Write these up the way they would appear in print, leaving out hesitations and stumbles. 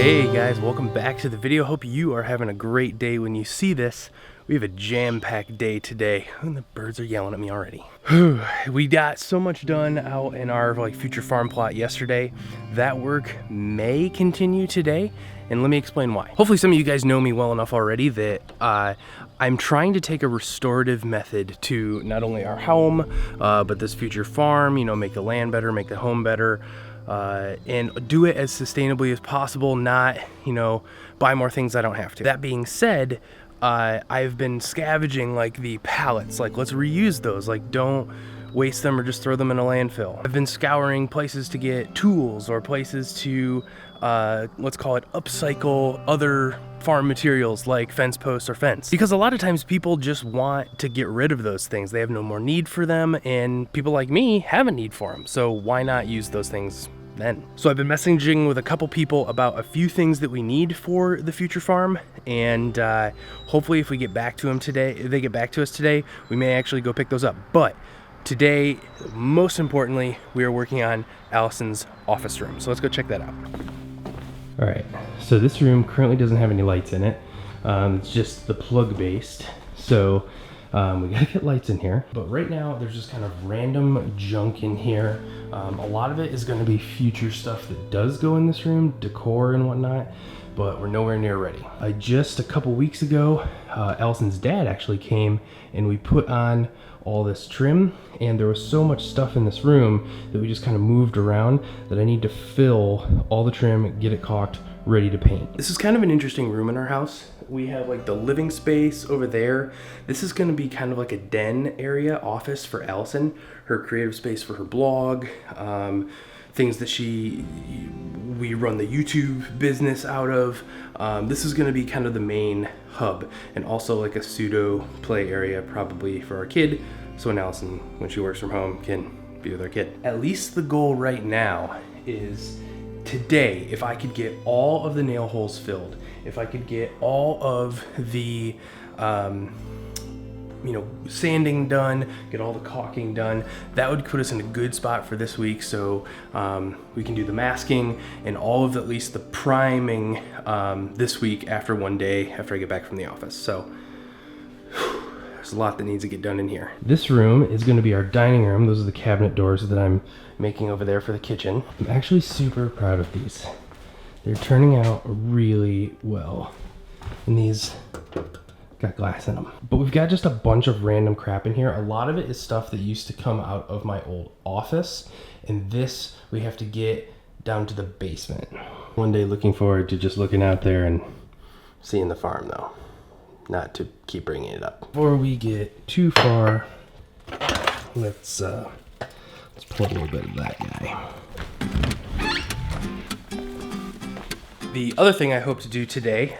Hey guys, welcome back to the video. Hope you are having a great day when you see this. We have a jam-packed day today. And the birds are yelling at me already. We got so much done out in our future farm plot yesterday. That work may continue today, and let me explain why. Hopefully some of you guys know me well enough already that I'm trying to take a restorative method to not only our home, but this future farm, make the land better, make the home better, and do it as sustainably as possible, not, buy more things I don't have to. That being said, I've been scavenging the pallets, let's reuse those, don't waste them or just throw them in a landfill. I've been scouring places to get tools or places to, let's call it upcycle other farm materials like fence posts or fence. Because a lot of times people just want to get rid of those things. They have no more need for them, and people like me have a need for them. So why not use those things then? So I've been messaging with a couple people about a few things that we need for the future farm, and hopefully if we get back to them today, if they get back to us today, we may actually go pick those up. But today, most importantly, we are working on Allison's office room. So let's go check that out. All right, so this room currently doesn't have any lights in it. It's just the plug based. So we gotta get lights in here. But right now there's just kind of random junk in here. A lot of it is gonna be future stuff that does go in this room, decor and whatnot, but we're nowhere near ready. Just a couple weeks ago, Allison's dad actually came and we put on all this trim, and there was so much stuff in this room that we just kind of moved around that I need to fill all the trim, get it caulked, ready to paint. This is kind of an interesting room in our house. We have the living space over there. This is gonna be kind of like a den area, office for Allison, her creative space for her blog, things that we run the YouTube business out of. This is gonna be kind of the main hub, and also a pseudo play area probably for our kid, so when Allison, when she works from home, can be with our kid. At least the goal right now is today, if I could get all of the nail holes filled, if I could get all of the sanding done, get all the caulking done, that would put us in a good spot for this week, so we can do the masking and all of at least the priming this week after one day after I get back from the office. So there's a lot that needs to get done in here. This room is going to be our dining room. Those are the cabinet doors that I'm making over there for the kitchen. I'm actually super proud of these. They're turning out really well, and these got glass in them. But we've got just a bunch of random crap in here. A lot of it is stuff that used to come out of my old office, and this we have to get down to the basement. One day looking forward to just looking out there and seeing the farm though, not to keep bringing it up. Before we get too far, let's pull a little bit of that guy. The other thing I hope to do today,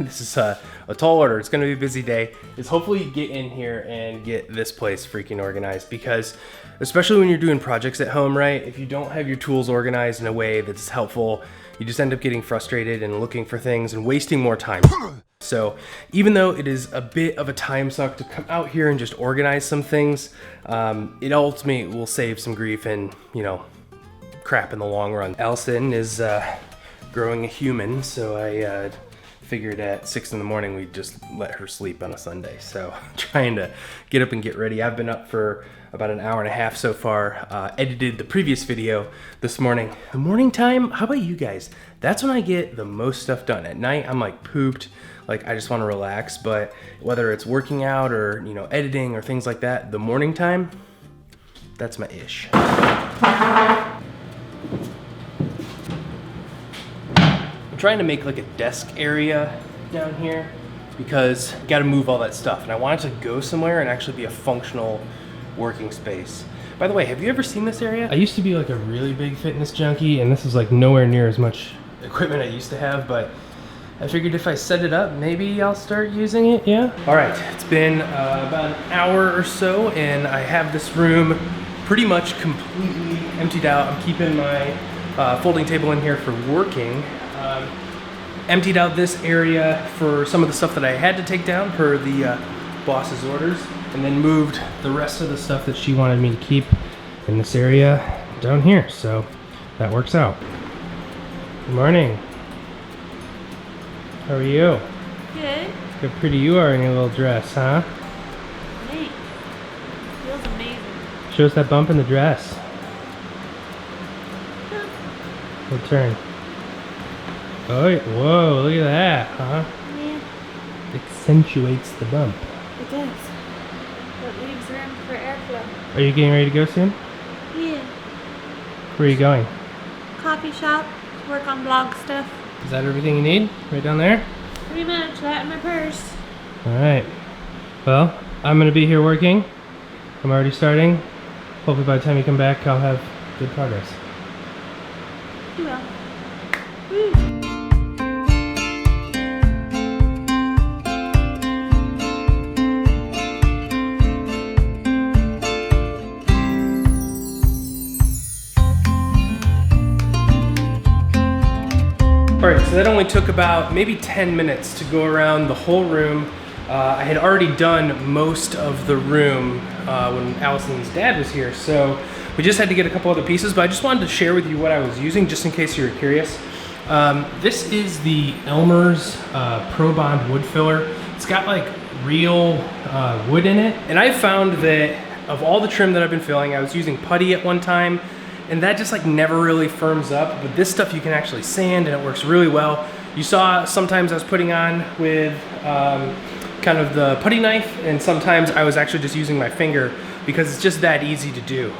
this is a tall order, it's gonna be a busy day, is hopefully get in here and get this place freaking organized, because especially when you're doing projects at home, right? If you don't have your tools organized in a way that's helpful, you just end up getting frustrated and looking for things and wasting more time. So even though it is a bit of a time suck to come out here and just organize some things, it ultimately will save some grief and, crap in the long run. Allison is growing a human, so I figured at 6 in the morning we'd just let her sleep on a Sunday. So trying to get up and get ready. I've been up for about an hour and a half so far, edited the previous video this morning. The morning time, how about you guys? That's when I get the most stuff done. At night, I'm pooped, I just want to relax, but whether it's working out or, editing or things like that, the morning time, that's my ish. I'm trying to make a desk area down here because you got to move all that stuff, and I want it to go somewhere and actually be a functional working space. By the way, have you ever seen this area? I used to be a really big fitness junkie, and this is nowhere near as much equipment I used to have, but I figured if I set it up, maybe I'll start using it, yeah? All right, it's been about an hour or so, and I have this room pretty much completely emptied out. I'm keeping my folding table in here for working. Emptied out this area for some of the stuff that I had to take down per the boss's orders, and then moved the rest of the stuff that she wanted me to keep in this area down here, so that works out. Good morning. How are you? Good. Look how pretty you are in your little dress, huh? Thanks. Feels amazing. Show us that bump in the dress. We'll turn. Oh, whoa, look at that, huh? Yeah. Accentuates the bump. It does. But leaves room for airflow. Are you getting ready to go soon? Yeah. Where are you going? Coffee shop. Work on blog stuff. Is that everything you need? Right down there? Pretty much. That in my purse. Alright. Well, I'm going to be here working. I'm already starting. Hopefully by the time you come back, I'll have good progress. You will. Woo. Alright, so that only took about maybe 10 minutes to go around the whole room. I had already done most of the room when Allison's dad was here, so we just had to get a couple other pieces, but I just wanted to share with you what I was using, just in case you were curious. This is the Elmer's Pro Bond wood filler. It's got like real wood in it, and I found that of all the trim that I've been filling, I was using putty at one time, and that just like never really firms up, but this stuff you can actually sand and it works really well. You saw sometimes I was putting on with kind of the putty knife, and sometimes I was actually just using my finger because it's just that easy to do.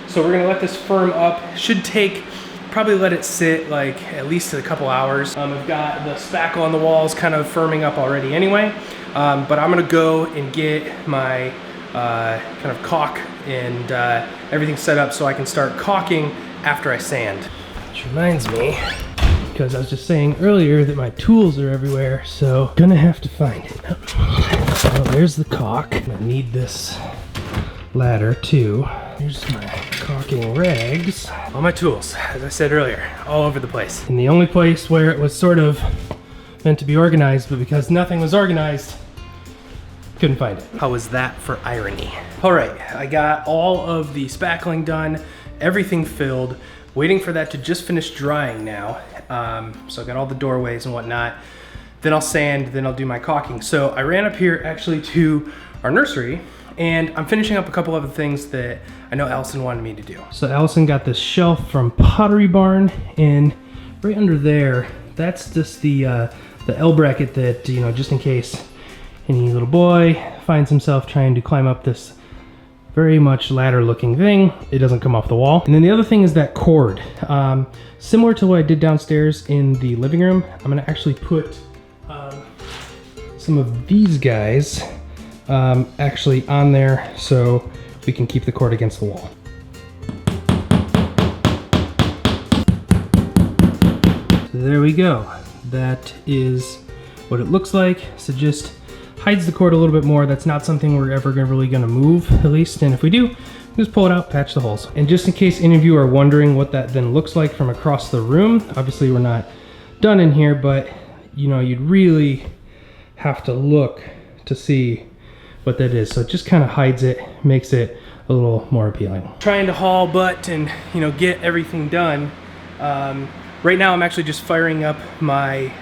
So we're gonna let this firm up. Should take, probably let it sit like at least a couple hours. I've got the spackle on the walls kind of firming up already anyway, but I'm gonna go and get my kind of caulk and everything set up so I can start caulking after I sand. Which reminds me, because I was just saying earlier that my tools are everywhere, so gonna have to find it. So there's the caulk. I need this ladder too. Here's my caulking rags. All my tools, as I said earlier, all over the place. And the only place where it was sort of meant to be organized, but because nothing was organized, couldn't find it. How was that for irony? All right, I got all of the spackling done, everything filled, waiting for that to just finish drying now. So I got all the doorways and whatnot. Then I'll sand, then I'll do my caulking. So I ran up here actually to our nursery, and I'm finishing up a couple other things that I know Allison wanted me to do. So Allison got this shelf from Pottery Barn, and right under there, that's just the L bracket that, you know, just in case any little boy finds himself trying to climb up this very much ladder looking thing, it doesn't come off the wall. And then the other thing is that cord. Similar to what I did downstairs in the living room, I'm gonna actually put some of these guys actually on there so we can keep the cord against the wall. So there we go. That is what it looks like. So just hides the cord a little bit more. That's not something we're ever really gonna move, at least. And if we do, just pull it out, patch the holes. And just in case any of you are wondering what that then looks like from across the room, obviously we're not done in here, but you know, you'd really have to look to see what that is. So it just kind of hides it, makes it a little more appealing. Trying to haul butt and, you know, get everything done. Right now I'm actually just firing up my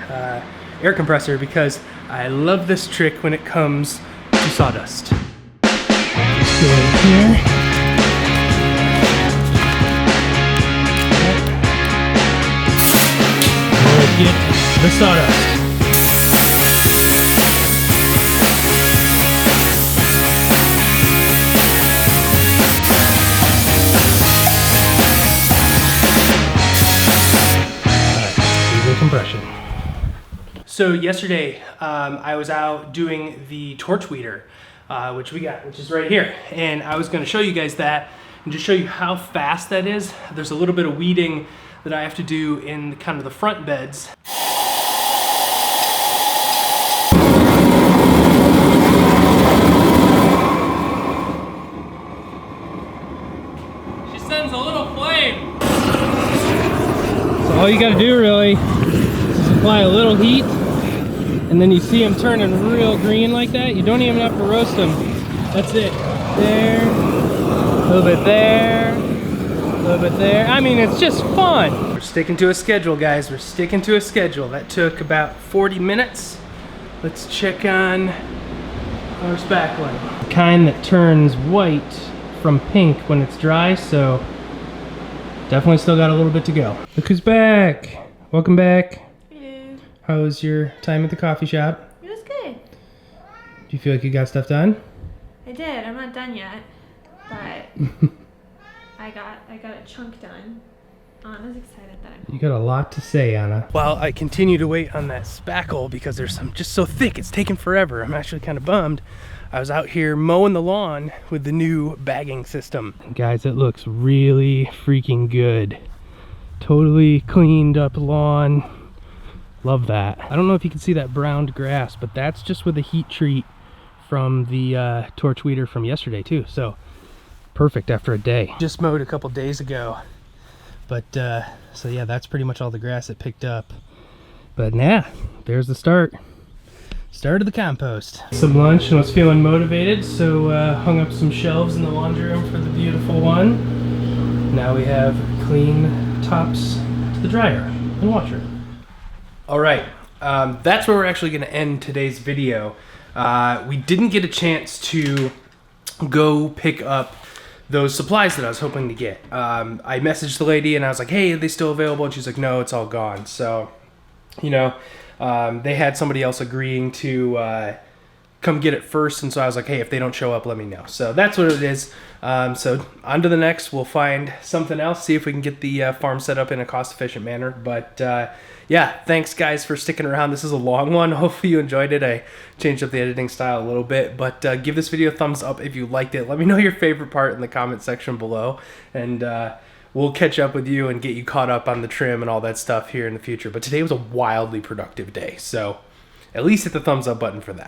air compressor because I love this trick when it comes to sawdust. Just go in here. We'll get the sawdust. Compression. So yesterday I was out doing the torch weeder, which is right here, and I was going to show you guys that and just show you how fast that is. There's a little bit of weeding that I have to do in kind of the front beds. She sends a little flame. So all you got to do really is apply a little heat, and then you see them turning real green like that. You don't even have to roast them. That's it. There, a little bit there, little bit there. I mean, it's just fun. We're sticking to a schedule, guys. We're sticking to a schedule. That took about 40 minutes. Let's check on our spackling. The kind that turns white from pink when it's dry, so definitely still got a little bit to go. Look who's back. Welcome back. Hello. How was your time at the coffee shop? It was good. Do you feel like you got stuff done? I did. I'm not done yet, but I got a chunk done. Anna's excited that I'm. You got a lot to say, Anna. While I continue to wait on that spackle because there's some just so thick, it's taking forever. I'm actually kind of bummed. I was out here mowing the lawn with the new bagging system. And guys, it looks really freaking good. Totally cleaned up lawn. Love that. I don't know if you can see that browned grass, but that's just with the heat treat from the torch weeder from yesterday too. So perfect after a day. Just mowed a couple days ago. But so yeah, that's pretty much all the grass it picked up. But yeah, there's the start of the compost. Some lunch and was feeling motivated, so hung up some shelves in the laundry room for the beautiful one. Now we have clean tops to the dryer and washer. All right, that's where we're actually going to end today's video. We didn't get a chance to go pick up those supplies that I was hoping to get. I messaged the lady and I was like, hey, are they still available? And she's like, no, it's all gone. So, you know, they had somebody else agreeing to come get it first. And so I was like, hey, if they don't show up, let me know. So that's what it is. So on to the next. We'll find something else, see if we can get the farm set up in a cost-efficient manner. But yeah, thanks guys for sticking around. This is a long one. Hopefully you enjoyed it. I changed up the editing style a little bit, but give this video a thumbs up if you liked it. Let me know your favorite part in the comment section below, and we'll catch up with you and get you caught up on the trim and all that stuff here in the future. But today was a wildly productive day, so at least hit the thumbs up button for that.